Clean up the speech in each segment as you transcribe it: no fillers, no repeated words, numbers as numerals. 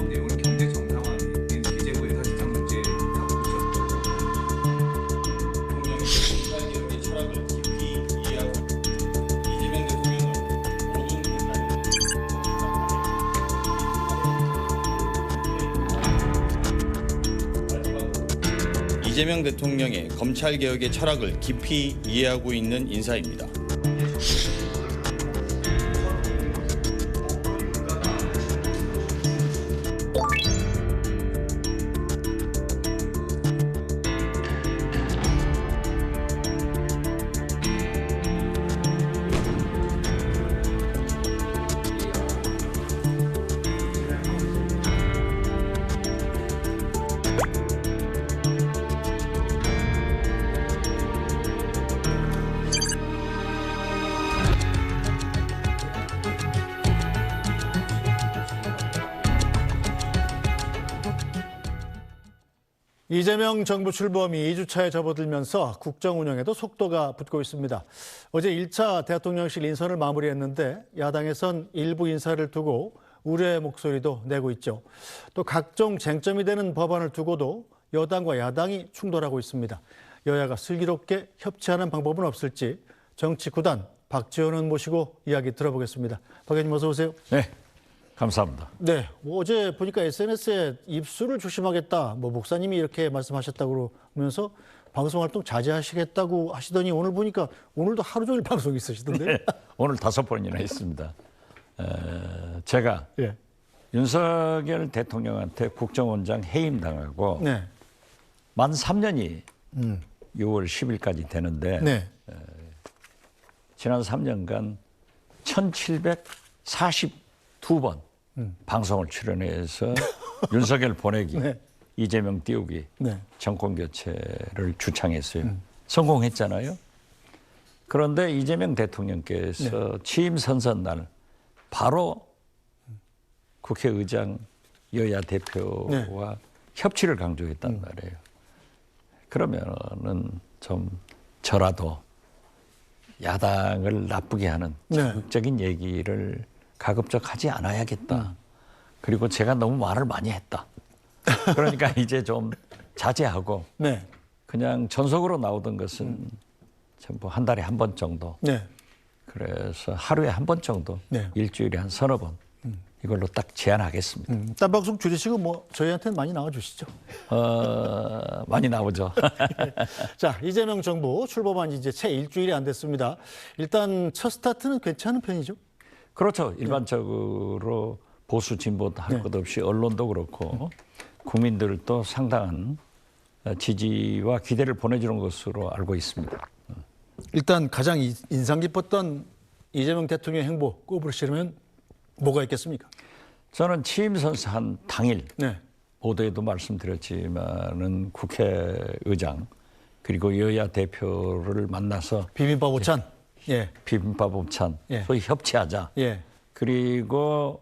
사업 내용을 경제 정상화인 기재부의 사실상 문제 다고 보셨죠. 대통령의 공사개혁의 철학을 깊이 이해하고 이재명 대통령은 모든 국민을 이재명 대통령의 검찰개혁의 철학을 깊이 이해하고 있는 인사입니다. 이재명 정부 출범이 2주차에 접어들면서 국정 운영에도 속도가 붙고 있습니다. 어제 1차 대통령실 인선을 마무리했는데 야당에선 일부 인사를 두고 우려의 목소리도 내고 있죠. 또 각종 쟁점이 되는 법안을 두고도 여당과 야당이 충돌하고 있습니다. 여야가 슬기롭게 협치하는 방법은 없을지 정치 구단 박지원 의원 모시고 이야기 들어보겠습니다. 박 의원님 어서 오세요. 네, 감사합니다. 네, 어제 보니까 SNS에 입술을 조심하겠다, 목사님이 이렇게 말씀하셨다고 그러면서 방송 활동 자제하시겠다고 하시더니 오늘 보니까 오늘도 하루 종일 방송 있으시던데요? 네, 오늘 5번이나 했습니다. 제가 예. 윤석열 대통령한테 국정원장 해임당하고 네. 만 3년이 6월 10일까지 되는데 네. 지난 3년간 1742번 방송을 출연해서 윤석열 보내기, 네. 이재명 띄우기, 네. 정권 교체를 주창했어요. 성공했잖아요. 그런데 이재명 대통령께서 취임 선선 날 바로 국회의장 여야 대표와 협치를 강조했단 말이에요. 그러면은 좀 저라도 야당을 나쁘게 하는 자극적인 얘기를 가급적 하지 않아야겠다. 그리고 제가 너무 말을 많이 했다. 그러니까 이제 좀 자제하고 네. 그냥 전속으로 나오던 것은 전부 한 달에 한 번 정도. 네. 그래서 하루에 한 번 정도, 네. 일주일에 한 서너 번 이걸로 딱 제한하겠습니다. 딴 방송 줄이시고 저희한테는 많이 나와주시죠. 많이 나오죠. 자, 이재명 정부 출범한 지 이제 채 일주일이 안 됐습니다. 일단 첫 스타트는 괜찮은 편이죠? 그렇죠. 일반적으로 보수 진보도 할 것 없이 언론도 그렇고 국민들도 상당한 지지와 기대를 보내주는 것으로 알고 있습니다. 일단 가장 인상 깊었던 이재명 대통령 행보 꼽으시려면 뭐가 있겠습니까? 저는 취임 선서한 당일 네. 보도에도 말씀드렸지만은 국회의장 그리고 여야 대표를 만나서 비빔밥 오찬. 예. 비빔밥 오찬, 예. 소위 협치하자. 예. 그리고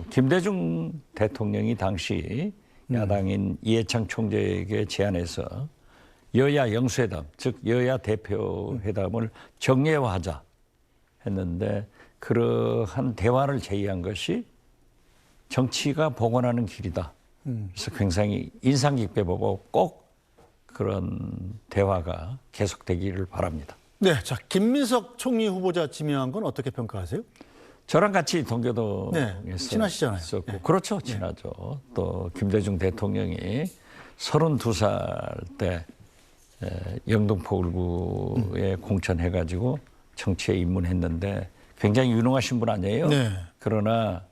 김대중 대통령이 당시 야당인 이해창 총재에게 제안해서 여야 영수회담, 즉 여야 대표 회담을 정례화하자 했는데 그러한 대화를 제의한 것이 정치가 복원하는 길이다. 그래서 굉장히 인상 깊게 보고 꼭 그런 대화가 계속되기를 바랍니다. 네, 자 김민석 총리 후보자 지명한 건 어떻게 평가하세요? 저랑 같이 동교동에서 네, 친하시잖아요. 있었고 네. 그렇죠, 친하죠. 또 김대중 대통령이 32살 때 영등포 울구에 공천해가지고 정치에 입문했는데 굉장히 유능하신 분 아니에요. 네. 그러나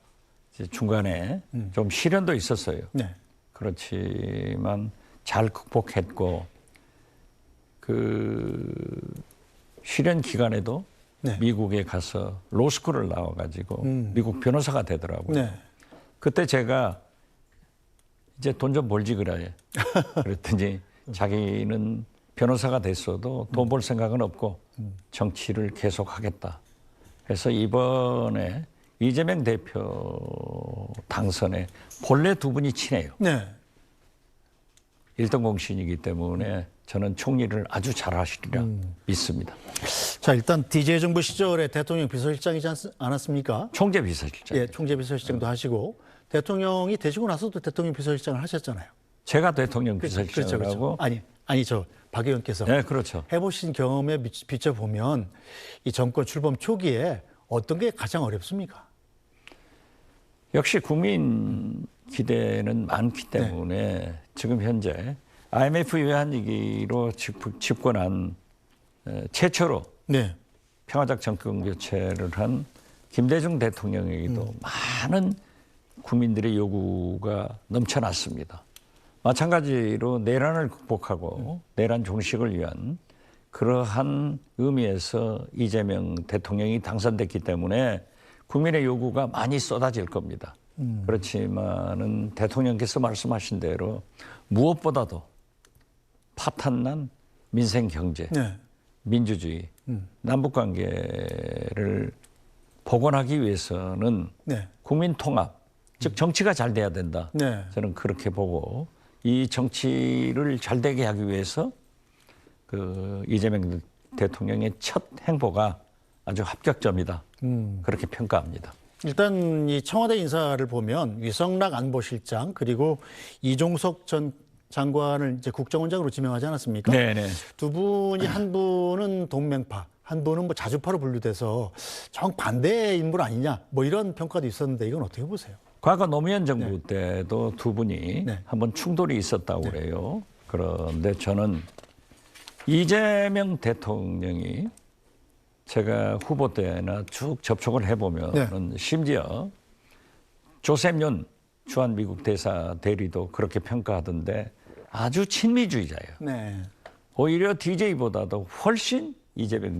이제 중간에 좀 시련도 있었어요. 네. 그렇지만 잘 극복했고 그 시련 기간에도 네. 미국에 가서 로스쿨을 나와가지고 미국 변호사가 되더라고요. 네. 그때 제가 이제 돈 좀 벌지 그래. 그랬더니 자기는 변호사가 됐어도 돈 벌 생각은 없고 정치를 계속하겠다. 그래서 이번에 이재명 대표 당선에 본래 두 분이 친해요. 네. 1등 공신이기 때문에 저는 총리를 아주 잘하시리라 믿습니다. 자, 일단 DJ 정부 시절에 대통령 비서실장이지 않았습니까? 총재 비서실장. 예, 총재 비서실장도 하시고 대통령이 되시고 나서도 대통령 비서실장을 하셨잖아요. 제가 대통령 비서실장을 그렇죠. 하고. 아니 박 의원께서 네, 그렇죠. 해보신 경험에 비춰보면 이 정권 출범 초기에 어떤 게 가장 어렵습니까? 역시 국민 기대는 많기 때문에 지금 현재 IMF 외환위기로 집권한 최초로 네. 평화적 정권 교체를 한 김대중 대통령에게도 많은 국민들의 요구가 넘쳐났습니다. 마찬가지로 내란을 극복하고 내란 종식을 위한 그러한 의미에서 이재명 대통령이 당선됐기 때문에 국민의 요구가 많이 쏟아질 겁니다. 그렇지만은 대통령께서 말씀하신 대로 무엇보다도 파탄난 민생 경제, 네. 민주주의, 남북 관계를 복원하기 위해서는 네. 국민 통합, 즉 정치가 잘 돼야 된다. 네. 저는 그렇게 보고 이 정치를 잘 되게 하기 위해서 그 이재명 대통령의 첫 행보가 아주 합격점이다. 그렇게 평가합니다. 일단 이 청와대 인사를 보면 위성락 안보실장 그리고 이종석 전 장관을 이제 국정원장으로 지명하지 않았습니까? 네네. 두 분이 한 분은 동맹파, 한 분은 뭐 자주파로 분류돼서 정반대의 인물 아니냐 뭐 이런 평가도 있었는데 이건 어떻게 보세요? 과거 노무현 정부 때도 두 분이 네. 한번 충돌이 있었다고 그래요. 그런데 저는 이재명 대통령이 제가 후보 때나 쭉 접촉을 해보면 심지어 조셉 윤 주한 미국 대사 대리도 그렇게 평가하던데 아주 친미주의자예요. 네. 오히려 DJ보다도 훨씬 이재명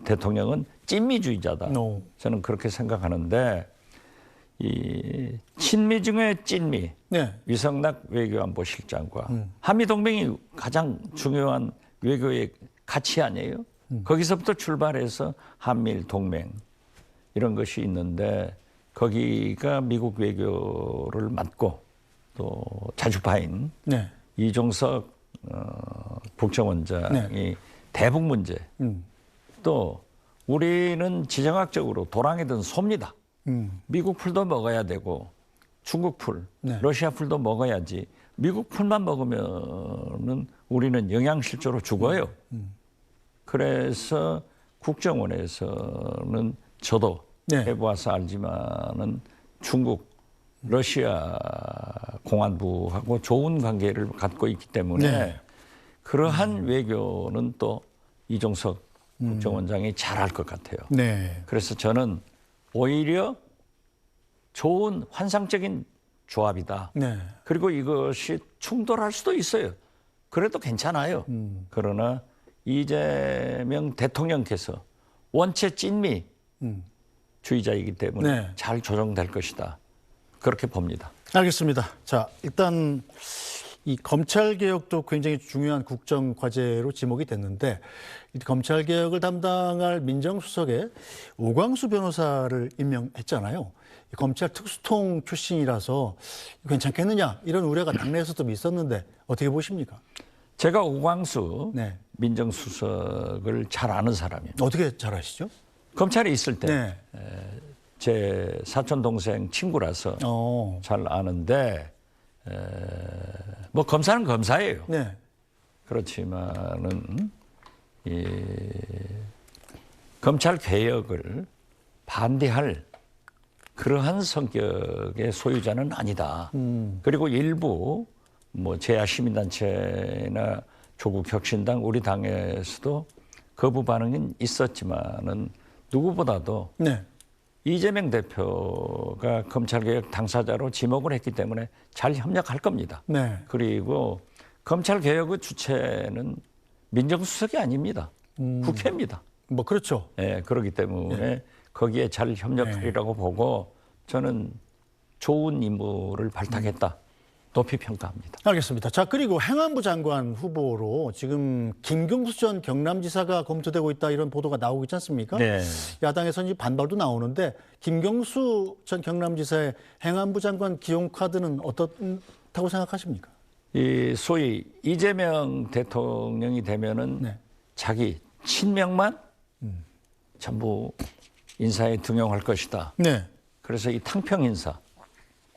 대통령은 찐미주의자다. No. 저는 그렇게 생각하는데 이 친미 중에 찐미, 네. 위성락 외교안보실장과 한미동맹이 가장 중요한 외교의 가치 아니에요? 거기서부터 출발해서 한미일 동맹 이런 것이 있는데 거기가 미국 외교를 맡고 또 자주파인 네. 이종석 국정원장이 대북 문제 또 우리는 지정학적으로 도랑이든 소입니다. 미국 풀도 먹어야 되고 중국 풀, 러시아 풀도 먹어야지 미국 풀만 먹으면은 우리는 영양실조로 죽어요. 그래서 국정원에서는 저도 해보아서 알지만은 중국, 러시아 공안부하고 좋은 관계를 갖고 있기 때문에 그러한 외교는 또 이종석 국정원장이 잘할 것 같아요. 네. 그래서 저는 오히려 좋은 환상적인 조합이다. 네. 그리고 이것이 충돌할 수도 있어요. 그래도 괜찮아요. 그러나 이재명 대통령께서 원체 찐미 주의자이기 때문에 잘 조정될 것이다. 그렇게 봅니다. 알겠습니다. 자, 일단 이 검찰 개혁도 굉장히 중요한 국정 과제로 지목이 됐는데 이 검찰 개혁을 담당할 민정수석에 오광수 변호사를 임명했잖아요. 이 검찰 특수통 출신이라서 괜찮겠느냐 이런 우려가 당내에서도 있었는데 어떻게 보십니까? 제가 오광수 민정수석을 잘 아는 사람입니다. 어떻게 잘 아시죠? 검찰에 있을 때 제 사촌 동생 친구라서 잘 아는데 뭐 검사는 검사예요. 그렇지만은 이 검찰 개혁을 반대할 그러한 성격의 소유자는 아니다. 그리고 일부 뭐 제야 시민단체나 조국 혁신당 우리 당에서도 거부 반응은 있었지만은 누구보다도 이재명 대표가 검찰개혁 당사자로 지목을 했기 때문에 잘 협력할 겁니다. 그리고 검찰개혁의 주체는 민정수석이 아닙니다. 국회입니다. 뭐 그렇죠. 그렇기 때문에 거기에 잘 협력하리라고 보고 저는 좋은 인물을 발탁했다. 높이 평가합니다. 알겠습니다. 자, 그리고 행안부 장관 후보로 지금 김경수 전 경남지사가 검토되고 있다 이런 보도가 나오고 있지 않습니까? 야당에서는 반발도 나오는데 김경수 전 경남지사의 행안부 장관 기용 카드는 어떻다고 생각하십니까? 이 소위 이재명 대통령이 되면은 자기 친명만 전부 인사에 등용할 것이다. 네. 그래서 이 탕평 인사,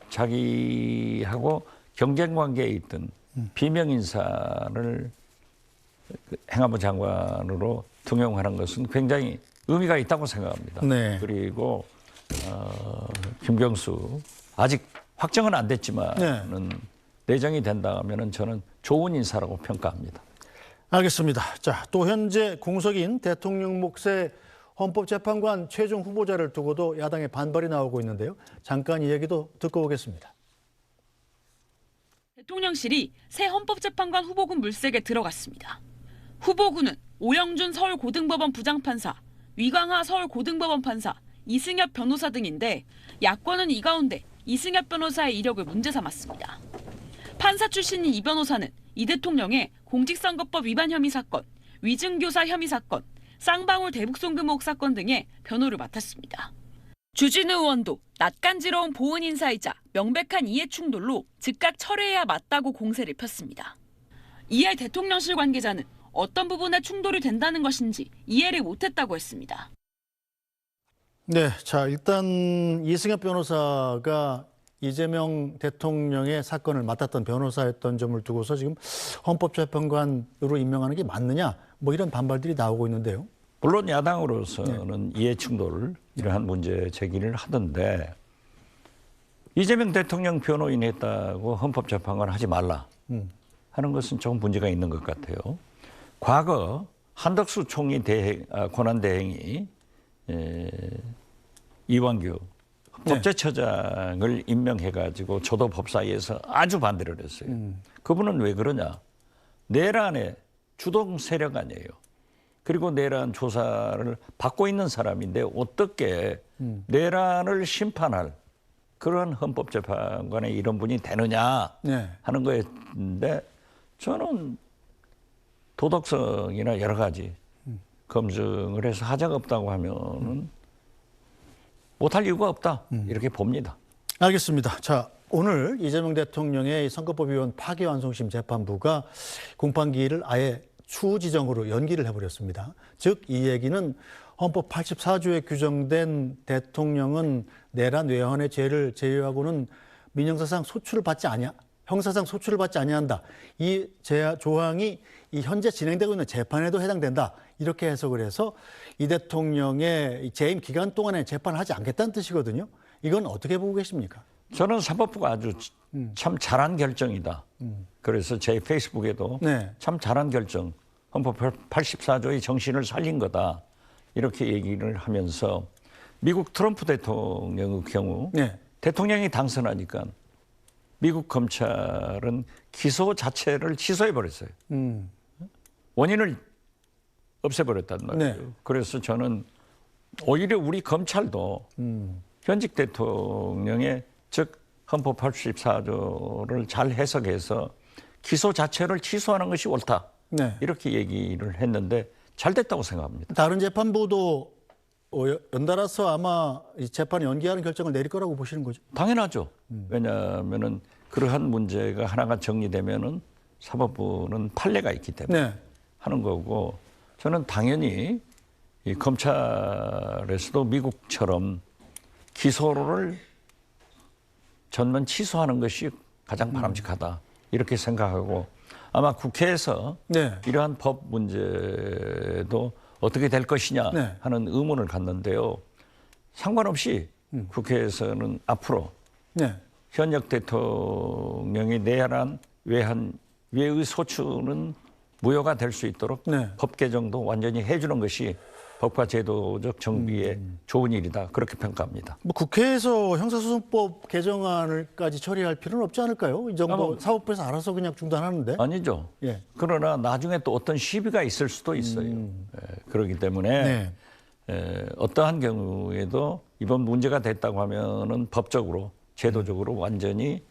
자기하고 경쟁 관계에 있던 비명 인사를 행안부 장관으로 등용하는 것은 굉장히 의미가 있다고 생각합니다. 네. 그리고 김경수 아직 확정은 안 됐지만 네. 내정이 된다면은 저는 좋은 인사라고 평가합니다. 알겠습니다. 자, 또 현재 공석인 대통령 몫의 헌법재판관 최종 후보자를 두고도 야당의 반발이 나오고 있는데요. 잠깐 이 얘기도 듣고 오겠습니다. 대통령실이 새 헌법재판관 후보군 물색에 들어갔습니다. 후보군은 오영준 서울고등법원 부장판사, 위광하 서울고등법원 판사, 이승엽 변호사 등인데 야권은 이 가운데 이승엽 변호사의 이력을 문제 삼았습니다. 판사 출신인 이 변호사는 이 대통령의 공직선거법 위반 혐의 사건, 위증교사 혐의 사건, 쌍방울 대북송금 의혹 사건 등의 변호를 맡았습니다. 주진우 의원도 낯간지러운 보은 인사이자 명백한 이해 충돌로 즉각 철회해야 맞다고 공세를 폈습니다. 이에 대통령실 관계자는 어떤 부분에 충돌이 된다는 것인지 이해를 못했다고 했습니다. 네, 자 일단 이승엽 변호사가 이재명 대통령의 사건을 맡았던 변호사였던 점을 두고서 지금 헌법재판관으로 임명하는 게 맞느냐 뭐 이런 반발들이 나오고 있는데요. 물론 야당으로서는 이해 충돌 이러한 문제 제기를 하던데 이재명 대통령 변호인 했다고 헌법재판관 하지 말라 하는 것은 조금 문제가 있는 것 같아요. 과거 한덕수 총리 권한대행이 이완규 법제처장을 임명해가지고 조도법사위에서 아주 반대를 했어요. 그분은 왜 그러냐? 내란의 주동 세력 아니에요. 그리고 내란 조사를 받고 있는 사람인데 어떻게 내란을 심판할 그런 헌법재판관의 이런 분이 되느냐 하는 거였는데 저는 도덕성이나 여러 가지 검증을 해서 하자가 없다고 하면은 못할 이유가 없다 이렇게 봅니다. 알겠습니다. 자, 오늘 이재명 대통령의 선거법 위반 파기환송심 재판부가 공판기일을 아예 추후 지정으로 연기를 해버렸습니다. 즉 이 얘기는 헌법 84조에 규정된 대통령은 내란 외환의 죄를 제외하고는 민형사상 소출을 받지 아니하, 형사상 소출을 받지 아니한다. 이 조항이 이 현재 진행되고 있는 재판에도 해당된다. 이렇게 해석을 해서 이 대통령의 재임 기간 동안에 재판을 하지 않겠다는 뜻이거든요. 이건 어떻게 보고 계십니까? 저는 사법부가 아주 참 잘한 결정이다. 그래서 제 페이스북에도 참 잘한 결정, 헌법 84조의 정신을 살린 거다. 이렇게 얘기를 하면서 미국 트럼프 대통령의 경우 대통령이 당선하니까 미국 검찰은 기소 자체를 취소해버렸어요. 원인을 없애버렸단 말이에요. 그래서 저는 오히려 우리 검찰도 현직 대통령의 즉 헌법 84조를 잘 해석해서 기소 자체를 취소하는 것이 옳다. 이렇게 얘기를 했는데 잘 됐다고 생각합니다. 다른 재판부도 연달아서 아마 이 재판 연기하는 결정을 내릴 거라고 보시는 거죠? 당연하죠. 왜냐하면은 그러한 문제가 하나가 정리되면은 사법부는 판례가 있기 때문에 하는 거고 저는 당연히 이 검찰에서도 미국처럼 기소를 전면 취소하는 것이 가장 바람직하다 이렇게 생각하고 아마 국회에서 이러한 법 문제도 어떻게 될 것이냐 하는 의문을 갖는데요. 상관없이 국회에서는 앞으로 현역 대통령이 내란 외의 소추는 무효가 될 수 있도록 법 개정도 완전히 해주는 것이 법과 제도적 정비에 좋은 일이다. 그렇게 평가합니다. 뭐 국회에서 형사소송법 개정안을까지 처리할 필요는 없지 않을까요? 이 정도 사법부에서 알아서 그냥 중단하는데. 아니죠. 그러나 나중에 또 어떤 시비가 있을 수도 있어요. 그렇기 때문에 어떠한 경우에도 이번 문제가 됐다고 하면은 법적으로 제도적으로 완전히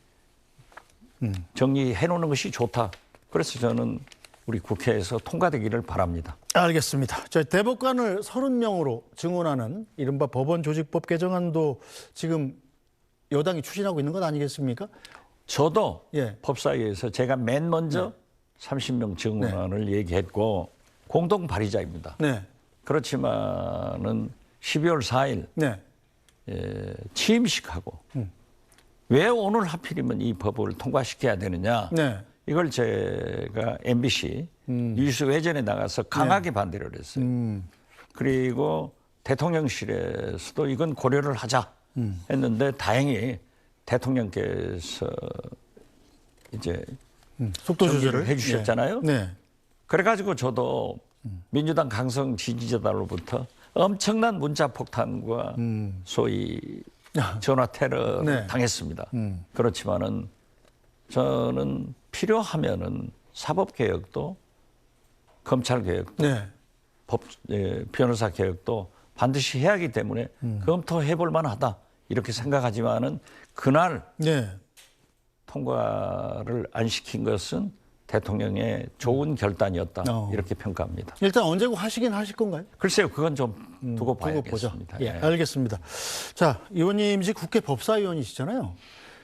정리해 놓는 것이 좋다. 그래서 저는 우리 국회에서 통과되기를 바랍니다. 알겠습니다. 자, 대법관을 30명으로 증원하는 이른바 법원 조직법 개정안도 지금 여당이 추진하고 있는 것 아니겠습니까? 저도 법사위에서 제가 맨 먼저 30명 증원안을 얘기했고 공동 발의자입니다. 그렇지만은 12월 4일 네. 취임식하고 왜 오늘 하필이면 이 법을 통과시켜야 되느냐. 네. 이걸 제가 MBC 뉴스 외전에 나가서 강하게 반대를 했어요. 그리고 대통령실에서도 이건 고려를 하자 했는데 다행히 대통령께서 이제 속도 정리를 조절을 해주셨잖아요. 네. 그래가지고 저도 민주당 강성 지지자들로부터 엄청난 문자 폭탄과 소위 전화 테러 네. 당했습니다. 그렇지만은 저는 필요하면은 사법 개혁도 검찰 개혁도 네. 변호사 개혁도 반드시 해야 하기 때문에 검토해 볼 만하다 이렇게 생각하지만은 그날 네. 통과를 안 시킨 것은 대통령의 좋은 결단이었다 이렇게 평가합니다. 일단 언제고 하시긴 하실 건가요? 글쎄요, 그건 좀 두고 두고 보죠. 봐야겠습니다. 예, 알겠습니다. 자, 의원님 이제 국회 법사위원이시잖아요.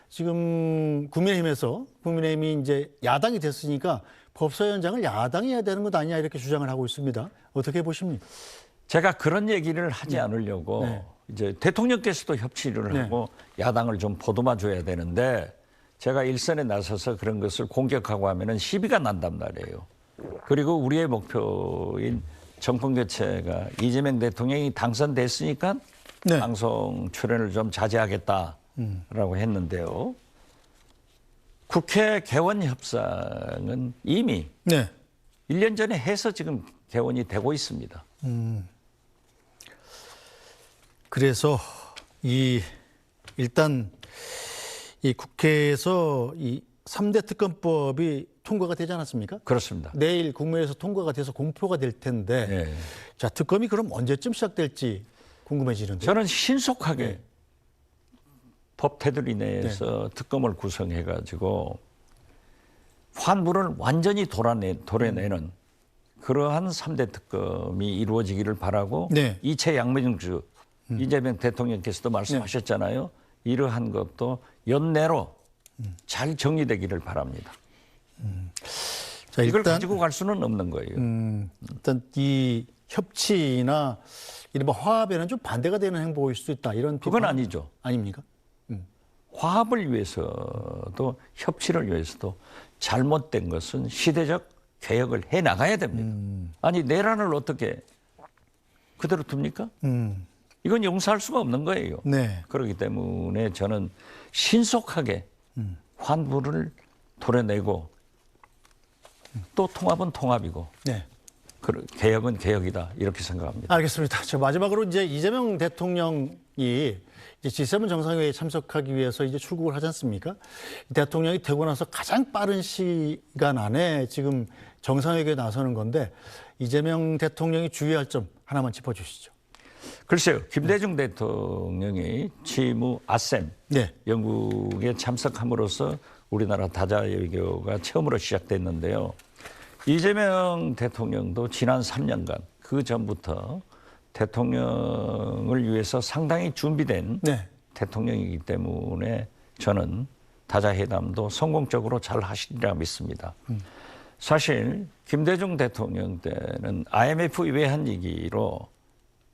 지금 국민의힘이 이제 야당이 됐으니까 법사위원장을 야당이 해야 되는 것 아니냐 이렇게 주장을 하고 있습니다. 어떻게 보십니까? 제가 그런 얘기를 하지 않으려고 이제 대통령께서도 협치를 하고 야당을 좀 보듬어 줘야 되는데 제가 일선에 나서서 그런 것을 공격하고 하면은 시비가 난단 말이에요. 그리고 우리의 목표인 정권 교체가 이재명 대통령이 당선됐으니까 방송 출연을 좀 자제하겠다라고 했는데요. 국회 개원 협상은 이미 1년 전에 해서 지금 개원이 되고 있습니다. 그래서 일단 이 국회에서 이 3대 특검법이 통과가 되지 않았습니까? 그렇습니다. 내일 국무회에서 통과가 돼서 공표가 될 텐데 자, 특검이 그럼 언제쯤 시작될지 궁금해지는데요. 저는 신속하게 법 테두리 내에서 특검을 구성해가지고 환부를 완전히 도려내는 그러한 3대 특검이 이루어지기를 바라고 이채 양명주 이재명 대통령께서도 말씀하셨잖아요. 이러한 것도 연내로 잘 정리되기를 바랍니다. 자, 이걸 일단 가지고 갈 수는 없는 거예요. 일단 이 협치나 이른바 화합에는 좀 반대가 되는 행보일 수도 있다. 이런 그건 비판 아니죠. 아닙니까? 화합을 위해서도 협치를 위해서도 잘못된 것은 시대적 개혁을 해 나가야 됩니다. 아니 내란을 어떻게 그대로 둡니까? 이건 용서할 수가 없는 거예요. 그렇기 때문에 저는 신속하게 환부를 도려내고 또 통합은 통합이고 개혁은 개혁이다 이렇게 생각합니다. 알겠습니다. 자, 마지막으로 이제 이재명 대통령이 이제 G7 정상회의에 참석하기 위해서 이제 출국을 하지 않습니까? 대통령이 되고 나서 가장 빠른 시간 안에 지금 정상회의에 나서는 건데 이재명 대통령이 주의할 점 하나만 짚어주시죠. 글쎄요. 김대중 대통령이 취임 후 아셈 영국에 참석함으로써 우리나라 다자 외교가 처음으로 시작됐는데요. 이재명 대통령도 지난 3년간 그 전부터 대통령을 위해서 상당히 준비된 대통령이기 때문에 저는 다자회담도 성공적으로 잘 하시리라 믿습니다. 사실 김대중 대통령 때는 IMF 외환 위기로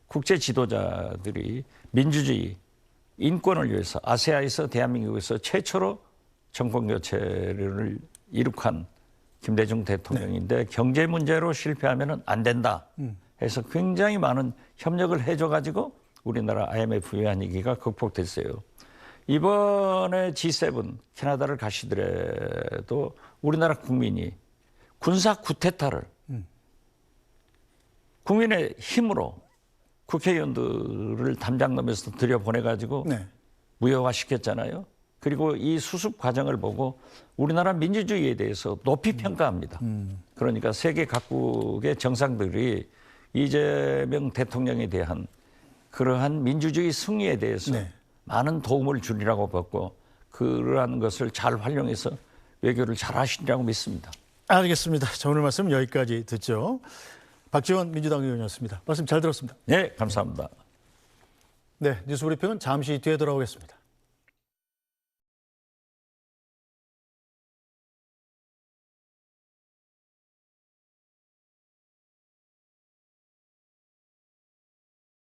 국제 지도자들이 민주주의, 인권을 위해서 아세아에서 대한민국에서 최초로 정권 교체를 이룩한 김대중 대통령인데 경제 문제로 실패하면 안 된다 해서 굉장히 많은 협력을 해줘가지고 우리나라 IMF 외환 위기가 극복됐어요. 이번에 G7 캐나다를 가시더라도 우리나라 국민이 군사 쿠데타를 국민의 힘으로 국회의원들을 담장 넘에서 들여보내가지고 무효화시켰잖아요. 그리고 이 수습 과정을 보고 우리나라 민주주의에 대해서 높이 평가합니다. 그러니까 세계 각국의 정상들이 이재명 대통령에 대한 그러한 민주주의 승리에 대해서 많은 도움을 주리라고 봤고 그러한 것을 잘 활용해서 외교를 잘 하시리라고 믿습니다. 알겠습니다. 자, 오늘 말씀 여기까지 듣죠. 박지원 민주당 의원이었습니다. 말씀 잘 들었습니다. 네, 감사합니다. 네, 뉴스브리핑은 잠시 뒤에 돌아오겠습니다.